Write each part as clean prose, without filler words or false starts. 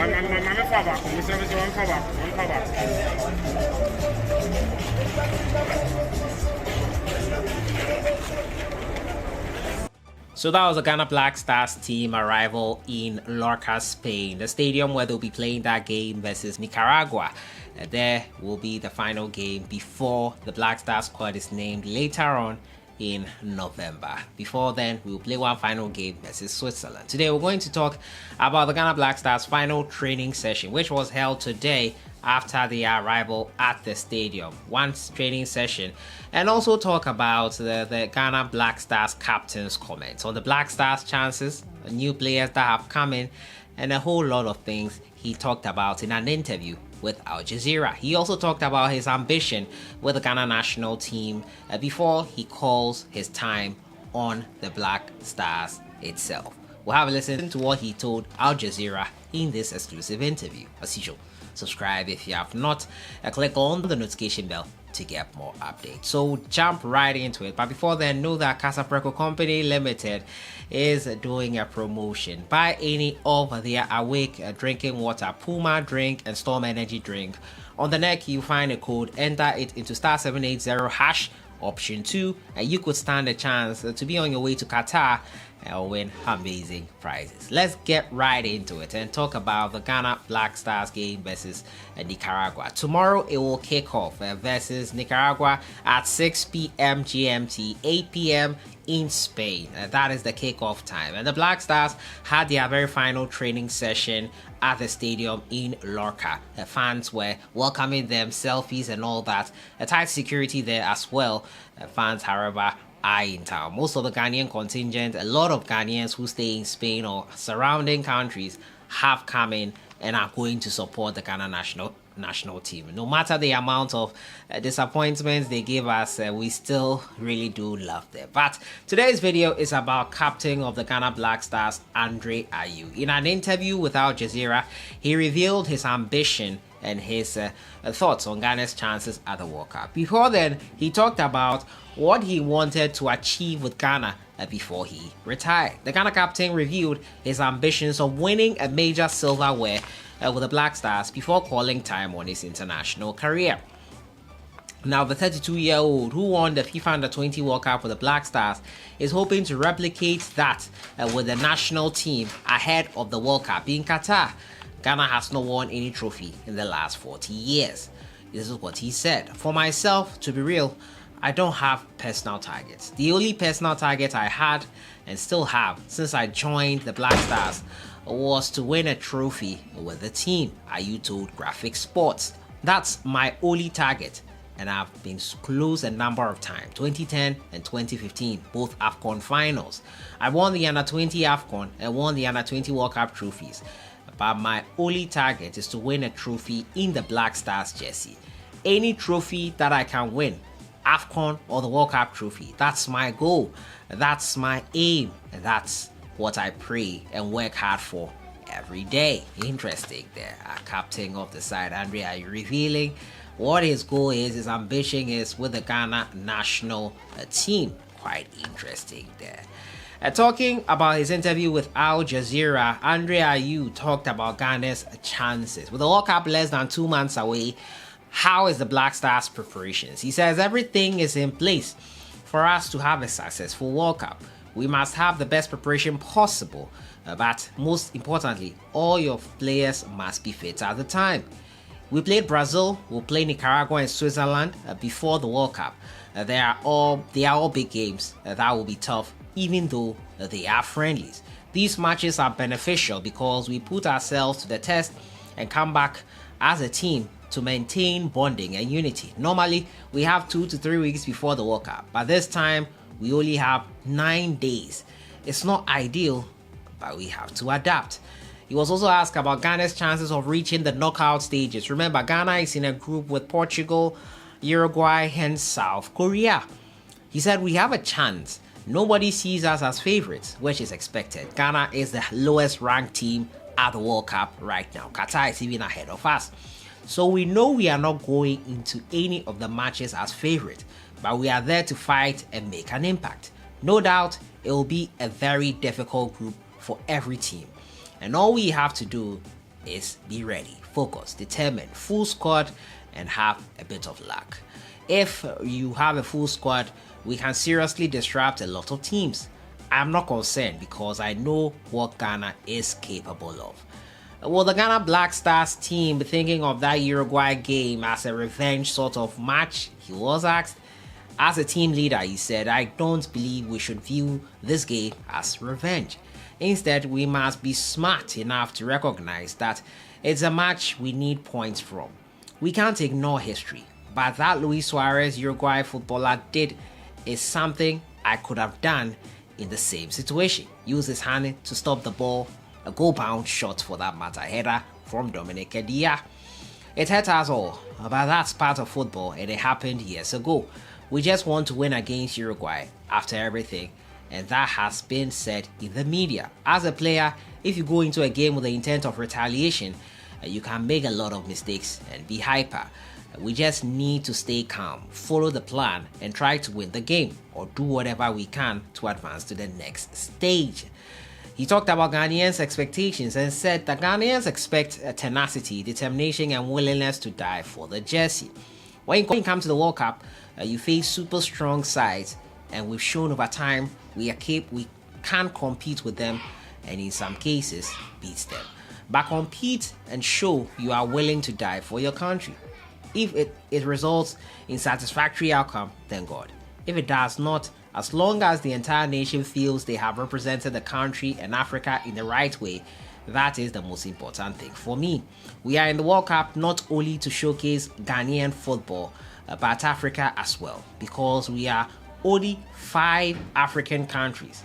So that was the Ghana Black Stars team arrival in Lorca, Spain, the stadium where they'll be playing that game versus Nicaragua. There will be the final game before the Black Stars squad is named later on in November. Before then, we'll play one final game versus Switzerland. Today, we're going to talk about the Ghana Black Stars final training session, which was held today after their arrival at the stadium. One training session, and also talk about the Ghana Black Stars captain's comments on the Black Stars chances, new players that have come in, and a whole lot of things he talked about in an interview with Al Jazeera. He also talked about his ambition with the Ghana national team before he calls his time on the Black Stars itself. We'll have a listen to what he told Al Jazeera in this exclusive interview. As usual, subscribe if you have not, click on the notification bell to get more updates. So jump right into it. But before then, know that Casa Preco Company Limited is doing a promotion. Buy any of their Awake drinking water, Puma drink and Storm energy drink. On the neck, you find a code, enter it into *780# option 2, and you could stand a chance to be on your way to Qatar and win amazing prizes. Let's get right into it and talk about the Ghana Black Stars game versus Nicaragua. Tomorrow it will kick off versus Nicaragua at 6 p.m. GMT, 8 p.m. in Spain. That is the kickoff time. And the Black Stars had their very final training session at the stadium in Lorca. The fans were welcoming them, selfies and all that. A tight security there as well. Fans, however, are in town. Most of the Ghanaian contingent, a lot of Ghanaians who stay in Spain or surrounding countries, have come in and are going to support the Ghana national team. No matter the amount of disappointments they give us, we still really do love them. But today's video is about captain of the Ghana Black Stars, Andre Ayew. In an interview with Al Jazeera, he revealed his ambition and his thoughts on Ghana's chances at the World Cup. Before then, he talked about what he wanted to achieve with Ghana before he retired. The Ghana captain revealed his ambitions of winning a major silverware with the Black Stars before calling time on his international career. Now, the 32-year-old who won the FIFA Under-20 World Cup with the Black Stars is hoping to replicate that with the national team ahead of the World Cup in Qatar. Ghana has not won any trophy in the last 40 years. This is what he said. For myself, to be real, I don't have personal targets. The only personal target I had and still have since I joined the Black Stars was to win a trophy with the team, Ayew told Graphic Sports. That's my only target, and I've been close a number of times, 2010 and 2015, both AFCON finals. I won the Under-20 AFCON and won the Under-20 World Cup trophies. But my only target is to win a trophy in the Black Stars jersey. Any trophy that I can win, AFCON or the World Cup trophy, that's my goal, that's my aim, and that's what I pray and work hard for every day. Interesting there. Our captain of the side, Andre Ayew, revealing what his goal is, his ambition is with the Ghana national team. Quite interesting there. Talking about his interview with Al Jazeera, Andre Ayew talked about Ghana's chances. With the World Cup less than 2 months away, how is the Black Stars preparations? He says everything is in place for us to have a successful World Cup. We must have the best preparation possible, but most importantly, all your players must be fit at the time. We played Brazil, we'll play Nicaragua and Switzerland before the World Cup. They are all big games that will be tough, even though they are friendlies. These matches are beneficial because we put ourselves to the test and come back as a team to maintain bonding and unity. Normally, we have 2 to 3 weeks before the World Cup, but this time we only have 9 days. It's not ideal, but we have to adapt. He was also asked about Ghana's chances of reaching the knockout stages. Remember, Ghana is in a group with Portugal, Uruguay, and South Korea. He said, we have a chance. Nobody sees us as favorites, which is expected. Ghana is the lowest ranked team at the World Cup right now. Qatar is even ahead of us. So we know we are not going into any of the matches as favorite, but we are there to fight and make an impact. No doubt it will be a very difficult group for every team. And all we have to do is be ready, focused, determined, full squad, and have a bit of luck. If you have a full squad, we can seriously disrupt a lot of teams. I'm not concerned because I know what Ghana is capable of. Will the Ghana Black Stars team be thinking of that Uruguay game as a revenge sort of match? He was asked. As a team leader, he said, I don't believe we should view this game as revenge. Instead, we must be smart enough to recognize that it's a match we need points from. We can't ignore history, but that Luis Suarez Uruguay footballer did is something I could have done in the same situation. Use his hand to stop the ball, a goal-bound shot for that matter, header from Dominic Edia. It hurt us all, but that's part of football and it happened years ago. We just want to win against Uruguay after everything, and that has been said in the media. As a player, if you go into a game with the intent of retaliation, you can make a lot of mistakes and be hyper. We just need to stay calm, follow the plan, and try to win the game or do whatever we can to advance to the next stage. He talked about Ghanaians' expectations and said that Ghanaians expect tenacity, determination, and willingness to die for the jersey. When you come to the World Cup, you face super strong sides, and we've shown over time we can compete with them, and in some cases beat them. But compete and show you are willing to die for your country. If it results in satisfactory outcome, thank God. If it does not, as long as the entire nation feels they have represented the country and Africa in the right way, that is the most important thing for me. We are in the World Cup not only to showcase Ghanaian football, but Africa as well, because we are only 5 African countries.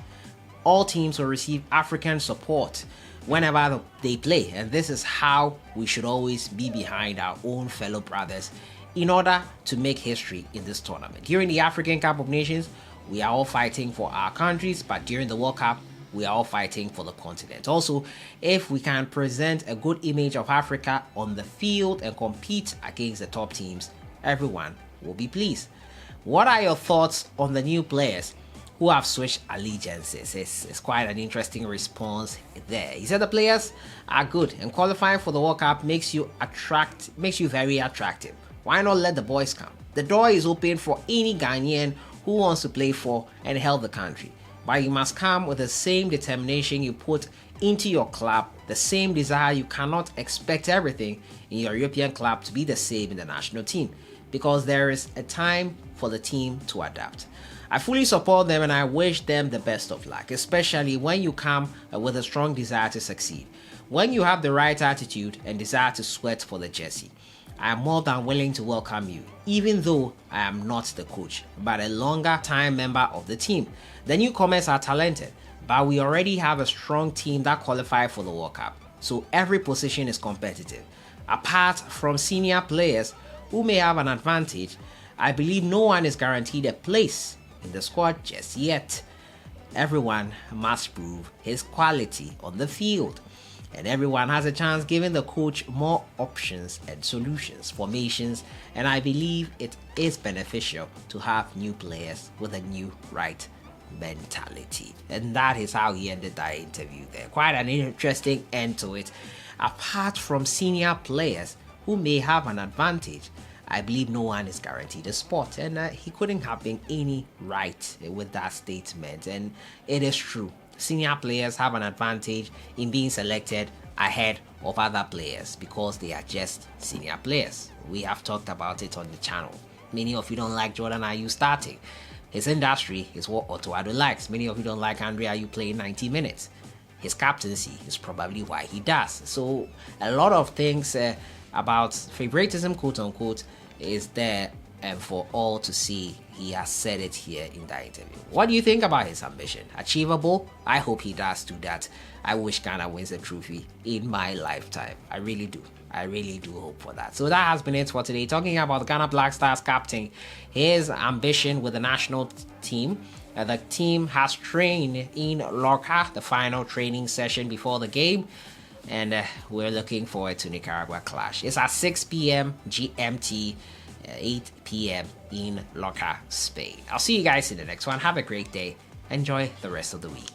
All teams will receive African support whenever they play, and this is how we should always be behind our own fellow brothers in order to make history in this tournament. During the African Cup of Nations, we are all fighting for our countries, but during the World Cup, we are all fighting for the continent. Also, if we can present a good image of Africa on the field and compete against the top teams, everyone will be pleased. What are your thoughts on the new players who have switched allegiances? It's quite an interesting response there. He said the players are good and qualifying for the World Cup makes you very attractive. Why not let the boys come? The door is open for any Ghanaian who wants to play for and help the country. But you must come with the same determination you put into your club, the same desire. You cannot expect everything in your European club to be the same in the national team, because there is a time for the team to adapt. I fully support them and I wish them the best of luck, especially when you come with a strong desire to succeed. When you have the right attitude and desire to sweat for the jersey, I am more than willing to welcome you, even though I am not the coach, but a longer time member of the team. The newcomers are talented, but we already have a strong team that qualified for the World Cup, so every position is competitive. Apart from senior players who may have an advantage, I believe no one is guaranteed a place in the squad just yet. Everyone must prove his quality on the field, and everyone has a chance giving the coach more options and solutions, formations, and I believe it is beneficial to have new players with a new right mentality. And that is how he ended that interview there. Quite an interesting end to it. Apart from senior players who may have an advantage, I believe no one is guaranteed a spot, and he couldn't have been any right with that statement, and it is true. Senior players have an advantage in being selected ahead of other players because they are just senior players. We have talked about it on the channel. Many of you don't like Jordan Ayew starting. His industry is what Otto Addo likes. Many of you don't like Andre Ayew playing 90 minutes. His captaincy is probably why he does. So a lot of things about favoritism, quote unquote, is there and for all to see. He has said it here in that interview. What do you think about his ambition? Achievable? I hope he does do that. I wish Ghana wins the trophy in my lifetime. I really do. I really do hope for that. So that has been it for today. Talking about the Ghana Black Stars captain, his ambition with the national team. The team has trained in Lorca, the final training session before the game. And we're looking forward to Nicaragua clash. It's at 6 p.m. GMT. 8 p.m. in Lorca, Spain. I'll see you guys in the next one. Have a great day. Enjoy the rest of the week.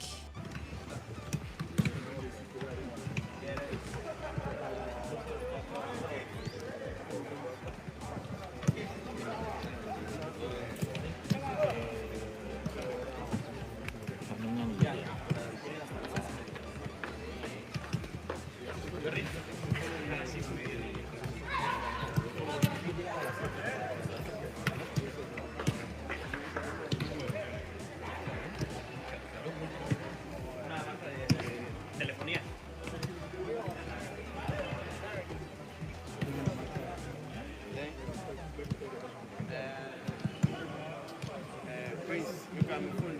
can